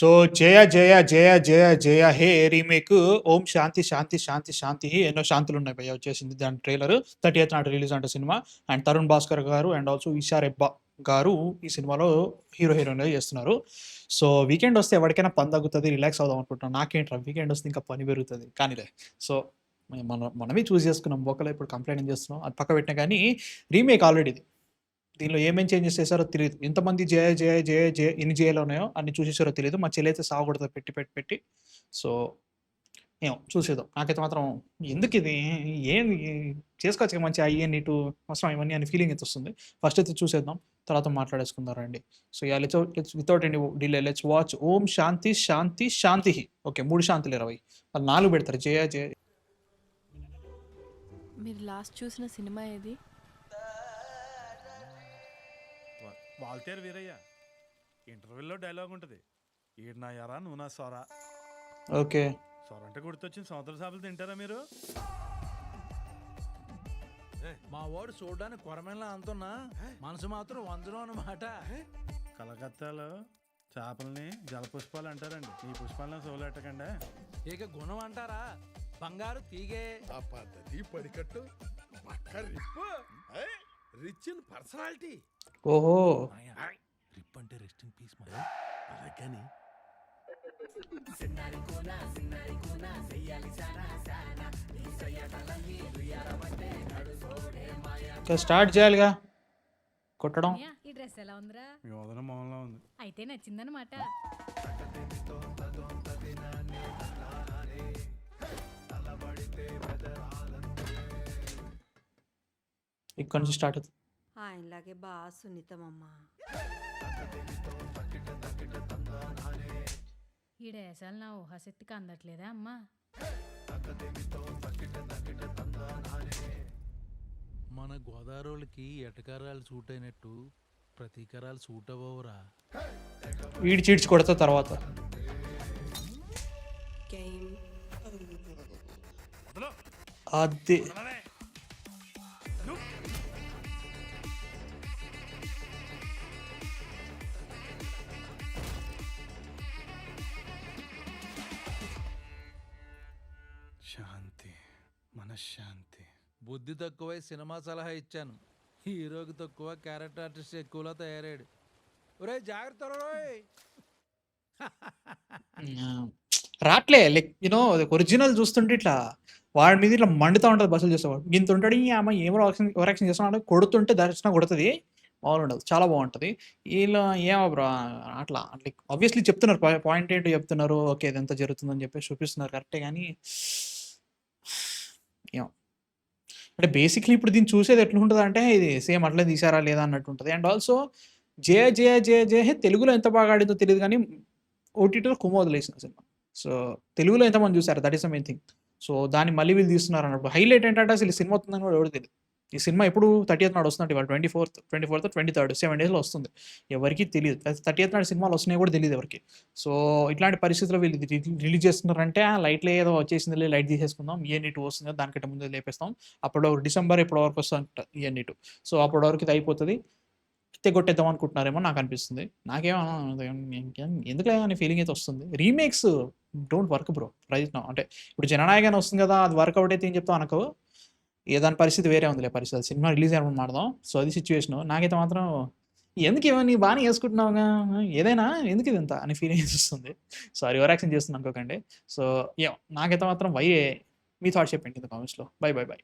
So 'జయ జయ జయ జయ జయ హే' remake 'ఓం శాంతి శాంతి శాంతి శాంతి ఎన్నో శాంతులున్నాయి భయ్యా వచ్చేసింది. దాని ట్రైలర్ 30th నాడు రిలీజ్ అంట సినిమా. అండ్ తరుణ్ భాస్కర్ గారు అండ్ ఆల్సో ఈషా రెబ్బా గారు ఈ సినిమాలో హీరో హీరోయిన్‌గా చేస్తున్నారు. సో వీకెండ్ వస్తే ఎవరికైనా పని తగ్గుతది. రిలాక్స్ అవుదాం అనుకుంటున్నాను. నాకేంట్రా వీకెండ్ వస్తే ఇంకా పని పెరుగుతది. కానీలే. సో మనమే చూజ్ చేసుకున్నాం. బొక్కలో ఇప్పుడు కంప్లెయింట్ ఏం చేస్తున్నాం. అది పక్క పెట్టినా కానీ రీమేక్ ఆల్రెడీ ఇది. దీనిలో ఏమేం చేంజెస్ చేశారో తెలీదు. ఎంతమంది జయ జయ జయ జయ ఎన్ని జయలు ఉన్నాయో అన్ని చూసేసారో తెలీదు. మా చెల్లైతే సావగొడతది పెట్టి పెట్టి పెట్టి. సో ఏమో చూసేద్దాం. నాకైతే మాత్రం ఎందుకిది ఏంది చేసుకోవచ్చుగా మంచిగా అయ్యే అవసరం ఇవన్నీ అని ఫీలింగ్ అయితే వస్తుంది. ఫస్ట్ అయితే చూసేద్దాం. తర్వాత మాట్లాడేసుకుందాం రండి. So ya let's without any delay let's watch 'Om Shanti Shanti Shantih'. Okay 3 శాంతులు 20. వాళ్ళు 4 పెడతారు. జయ జయ. మీరు లాస్ట్ చూసిన సినిమా ఏది? వాల్తేర్ వీరయ్య ఇంటర్వ్యూలో డైలాగ్ ఉంటుంది, ఈడు నా ఎరా నువ్వు నా సొర. ఓకే సొర అంటే గుర్తొచ్చిన సముద్ర చేపలు తింటారా మీరు? మా వాడు చూడడానికి కొరమేలా అంటున్నా మనసు మాత్రం వందరం అన్నమాట. కలకత్తాలో చేపల్ని జలపుష్పాలు అంటారండి. ఈ పుష్పాలను సోలెట్టకండి. ఇక గుణం అంటారా, బంగారు తీగే ఆ పద్ధతి పడికట్టు పక్క రిప్పు రిచ్ ఇన్ పర్సనాలిటీ. ఓహో రిప్ అంటే రెస్ట్ ఇన్ పీస్ మా. అలాగని స్టార్ట్ చేయాలిగా కొట్టడం. అన్నయ్య, ఈ డ్రెస్ ఎలా ఉందిరా? మీ వదన మౌనంలో ఉంది. అయితే నచ్చిందనమాట. ఇక్కడ నుంచి స్టార్ట్ అవుతుంది. ఆయనలాగే బాగా సున్నితమమ్మా. ఈ డేసాలు నా ఊహాశక్తికి అందట్లేదా అమ్మా? మన గోదావరికి ఎటకారాలు సూట్ అయినట్టు ప్రతీకారాలు సూట్ అవ్వవురా. వీడి చీడ్చి కొడతా తర్వాత. అది శాంతి మనశ్శాంతి. బుద్ధి తక్కువై సినిమా సలహా ఇచ్చాను. హీరోకి తక్కువ క్యారెక్టర్ ఆర్టిస్ట్ ఎక్కువలా తయారాడు. ఒరే జాగ్రత్త రోయ్. రాట్లే లైక్ యూనో ఒరిజినల్ చూస్తుంటే ఇట్లా వాడి మీద ఇట్లా మండుతూ ఉంటుంది. బస్సులు చేసేవాడు ఇంత ఉంటాడు. ఈ అమ్మ ఏమో ఓవరాక్షన్ చేస్తున్నాడు. కొడుతుంటే దర్శనం కొడుతుంది. మామూలు ఉండదు. చాలా బాగుంటుంది. వీళ్ళు ఏమో బ్రో అట్లా లైక్ ఆబ్వియస్లీ చెప్తున్నారు పాయింట్ ఏంటో చెప్తున్నారు. ఓకే ఇదంతా జరుగుతుందని చెప్పేసి చూపిస్తున్నారు కరెక్టే. కానీ ఏమో అంటే బేసిక్లీ ఇప్పుడు దీన్ని చూసేది ఎట్లుంటుంది అంటే ఇది సేమ్ అట్లే తీసారా లేదా అన్నట్టు ఉంటుంది. అండ్ ఆల్సో జయ జయ జయ జయ హే తెలుగులో ఎంత బాగా ఆడిందో తెలియదు కానీ ఓటీటీలో కుమ్మ వదిలేసిన సినిమా. సో తెలుగులో ఎంతమంది చూసారు, that is the main thing. So దాన్ని మళ్ళీ వీళ్ళు తీస్తున్నారు అన్నప్పుడు హైలైట్ ఏంటంటే అసలు ఈ సినిమా వస్తుందని కూడా ఎవరు తెలియదు. ఈ సినిమా ఎప్పుడు 30th నాడు వస్తున్నట్టు ఇవాళ 24th 23rd 7 డేస్లో వస్తుంది. ఎవరికి తెలియదు. 30th నాడు సినిమాలు వస్తున్నాయి కూడా తెలియదు ఎవరికి. సో ఇట్లాంటి పరిస్థితుల్లో వీళ్ళు రిలీజ్ చేస్తున్నారంటే లైట్లో ఏదో వచ్చేసింది లైట్ తీసేసుకుందాం. ఇయర్ 2 వస్తుంది దానికంటే ముందు లేపేస్తాం. అప్పుడు డిసెంబర్ ఇప్పటి వరకు వస్తుందంట ఇయర్ 2. సో అప్పటి వరకు ఇది అయిపోతుంది. కొట్టేద్దాం అనుకుంటున్నారేమో నాకు అనిపిస్తుంది. నాకేమో ఎందుకులే అనే ఫీలింగ్ అయితే వస్తుంది. Remakes don't work bro right now. అంటే ఇప్పుడు జననాయకని వస్తుంది కదా, అది వర్కౌట్ అయితే ఏం చెప్తాం అనుకో. ఏదాని పరిస్థితి వేరే ఉందిలే పరిస్థితి. సినిమా రిలీజ్ అయినప్పుడు మాడదాం. సో అది సిచ్యువేషన్. నాకైతే మాత్రం ఎందుకు ఇవన్నీ బాగానే వేసుకుంటున్నావుగా ఏదైనా ఎందుకు ఇదంతా అని ఫీలింగ్ వస్తుంది. సారీ ఓవరాక్షన్ చేస్తున్నాను అనుకోకండి. సో నాకైతే మాత్రం మీ థాట్స్ చెప్పండి కింద కామెంట్స్లో. By by by.